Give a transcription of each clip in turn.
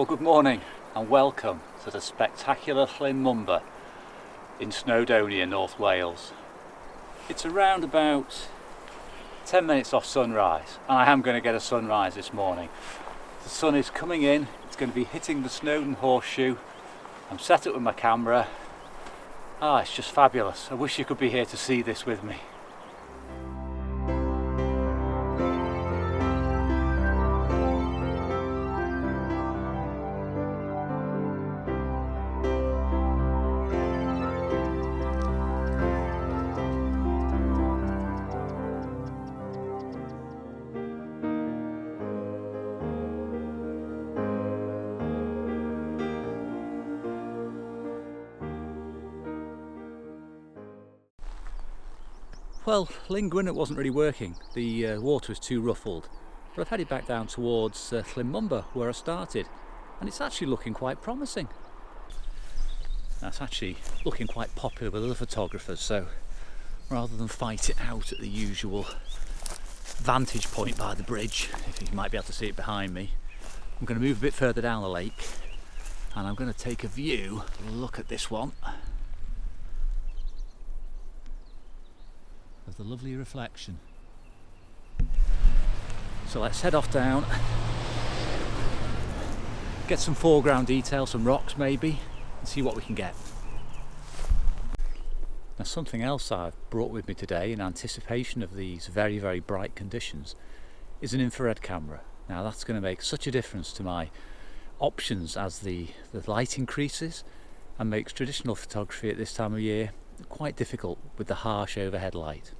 Well, good morning and welcome to the spectacular Llyn Mymbr in Snowdonia, North Wales. It's around about 10 minutes off sunrise, and I am going to get a sunrise this morning. The sun is coming in, it's going to be hitting the Snowdon horseshoe. I'm set up with my camera. It's just fabulous. I wish you could be here to see this with me. Well, Llyn Mymbr wasn't really working. The water was too ruffled. But I've headed back down towards Llyn Mymbr, where I started, and it's actually looking quite promising. That's actually looking quite popular with other photographers, so rather than fight it out at the usual vantage point by the bridge, if you might be able to see it behind me, I'm going to move a bit further down the lake and I'm going to take a view, look at this one, of the lovely reflection. So let's head off down, get some foreground detail, some rocks maybe, and see what we can get. Now, something else I've brought with me today in anticipation of these very, very bright conditions is an infrared camera. Now that's going to make such a difference to my options as the light increases and makes traditional photography at this time of year quite difficult with the harsh overhead light.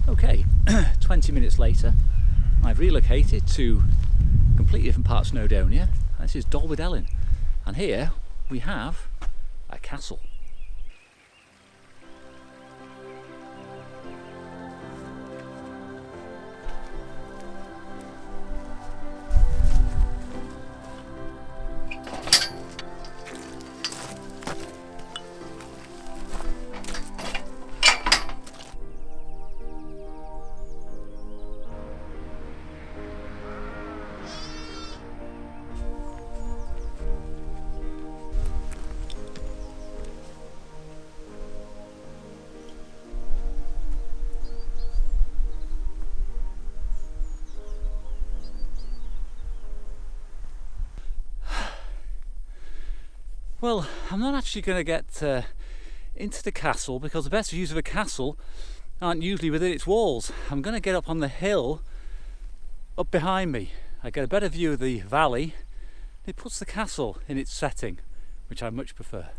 Okay, 20 minutes later, I've relocated to a completely different part of Snowdonia. This is Dolwydellan, and here we have a castle. Well, I'm not actually going to get into the castle because the best views of a castle aren't usually within its walls. I'm going to get up on the hill up behind me. I get a better view of the valley. It puts the castle in its setting, which I much prefer.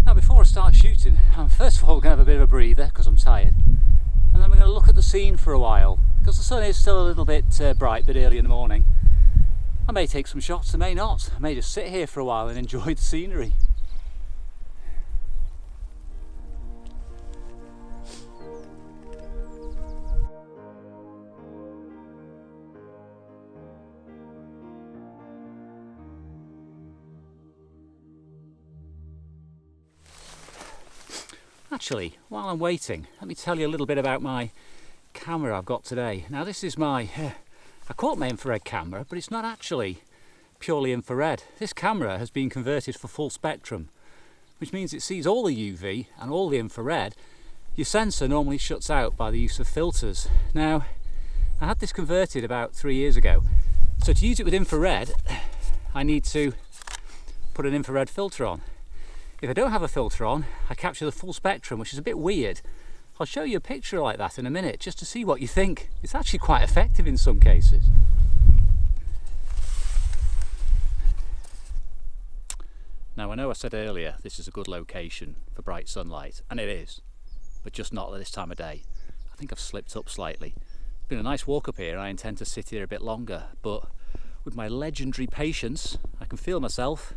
Now, before I start shooting, I'm first of all going to have a bit of a breather because I'm tired, and then we're going to look at the scene for a while because the sun is still a little bit bright, but early in the morning. I may take some shots, I may not. I may just sit here for a while and enjoy the scenery. Actually, while I'm waiting, let me tell you a little bit about my camera I've got today. Now this is I call it my infrared camera, but it's not actually purely infrared. This camera has been converted for full spectrum, which means it sees all the UV and all the infrared. Your sensor normally shuts out by the use of filters. Now, I had this converted about 3 years ago, so to use it with infrared, I need to put an infrared filter on. If I don't have a filter on, I capture the full spectrum, which is a bit weird. I'll show you a picture like that in a minute, just to see what you think. It's actually quite effective in some cases. Now, I know I said earlier this is a good location for bright sunlight, and it is, but just not at this time of day. I think I've slipped up slightly. It's been a nice walk up here, and I intend to sit here a bit longer, but with my legendary patience, I can feel myself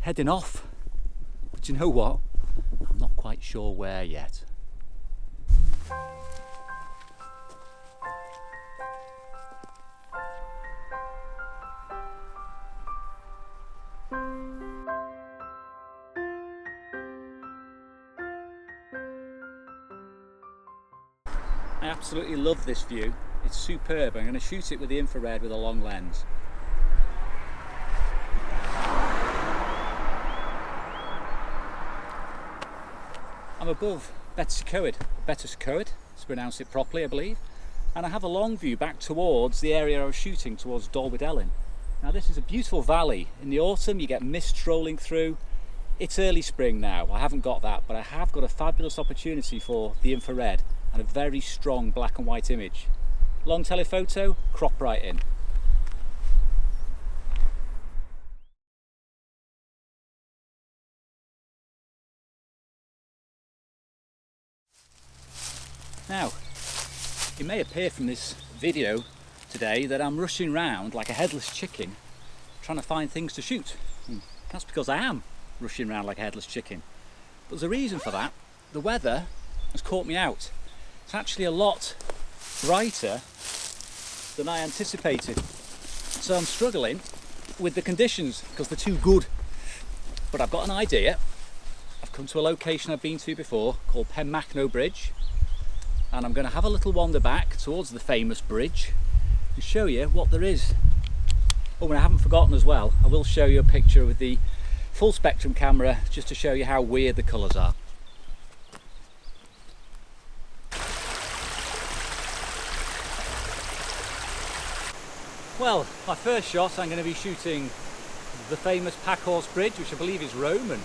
heading off. But you know what? I'm not quite sure where yet. I absolutely love this view. It's superb. I'm going to shoot it with the infrared with a long lens. I'm above Betws to pronounce it properly, I believe, and I have a long view back towards the area I was shooting, towards Dolwydellan. Now this is a beautiful valley. In the autumn you get mist rolling through. It's early spring now, I haven't got that, but I have got a fabulous opportunity for the infrared and a very strong black and white image. Long telephoto, crop right in. Now, it may appear from this video today that I'm rushing around like a headless chicken trying to find things to shoot. That's because I am rushing around like a headless chicken. But there's a reason for that. The weather has caught me out. It's actually a lot brighter than I anticipated. So I'm struggling with the conditions because they're too good. But I've got an idea. I've come to a location I've been to before called Penmachno Bridge. And I'm going to have a little wander back towards the famous bridge and show you what there is. Oh, and I haven't forgotten as well, I will show you a picture with the full spectrum camera just to show you how weird the colours are. Well, my first shot I'm going to be shooting the famous Packhorse Bridge, which I believe is Roman.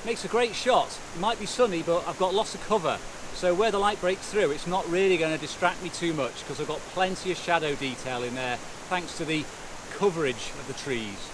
Makes a great shot. It might be sunny, but I've got lots of cover. So where the light breaks through, it's not really going to distract me too much because I've got plenty of shadow detail in there thanks to the coverage of the trees.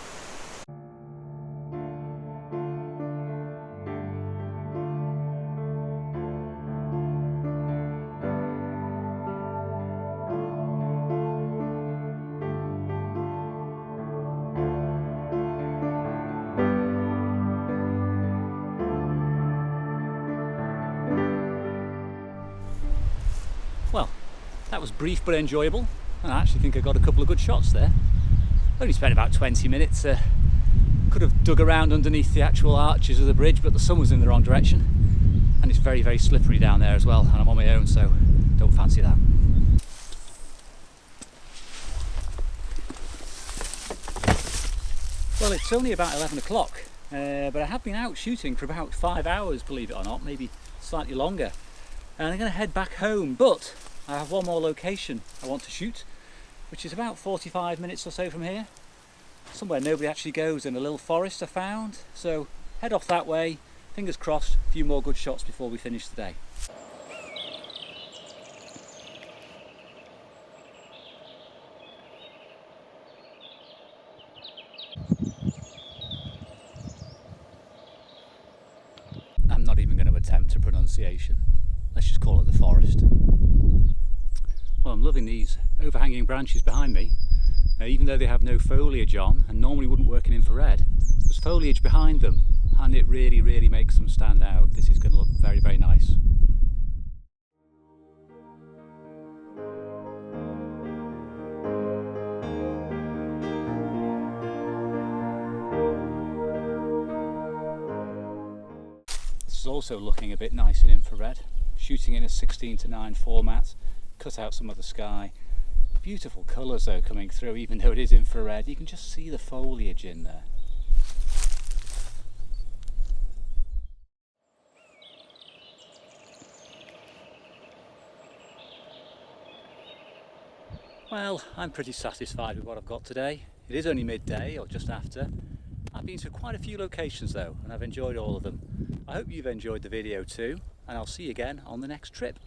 Well, that was brief but enjoyable, and I actually think I got a couple of good shots there. Only spent about 20 minutes. Could have dug around underneath the actual arches of the bridge, but the sun was in the wrong direction, and it's very, very slippery down there as well, and I'm on my own, so don't fancy that. Well, it's only about 11 o'clock, but I have been out shooting for about 5 hours, believe it or not, maybe slightly longer. And I'm going to head back home, but I have one more location I want to shoot, which is about 45 minutes or so from here. Somewhere nobody actually goes, in a little forest I found. So head off that way, fingers crossed, a few more good shots before we finish the day. I'm not even going to attempt a pronunciation. Let's just call it the forest. Well, I'm loving these overhanging branches behind me. Even though they have no foliage on and normally wouldn't work in infrared, there's foliage behind them and it really, really makes them stand out. This is going to look very, very nice. This is also looking a bit nice in infrared. Shooting in a 16:9 format, cut out some of the sky. Beautiful colours though coming through, even though it is infrared. You can just see the foliage in there. Well, I'm pretty satisfied with what I've got today. It is only midday or just after, I've been to quite a few locations though, and I've enjoyed all of them. I hope you've enjoyed the video too, and I'll see you again on the next trip.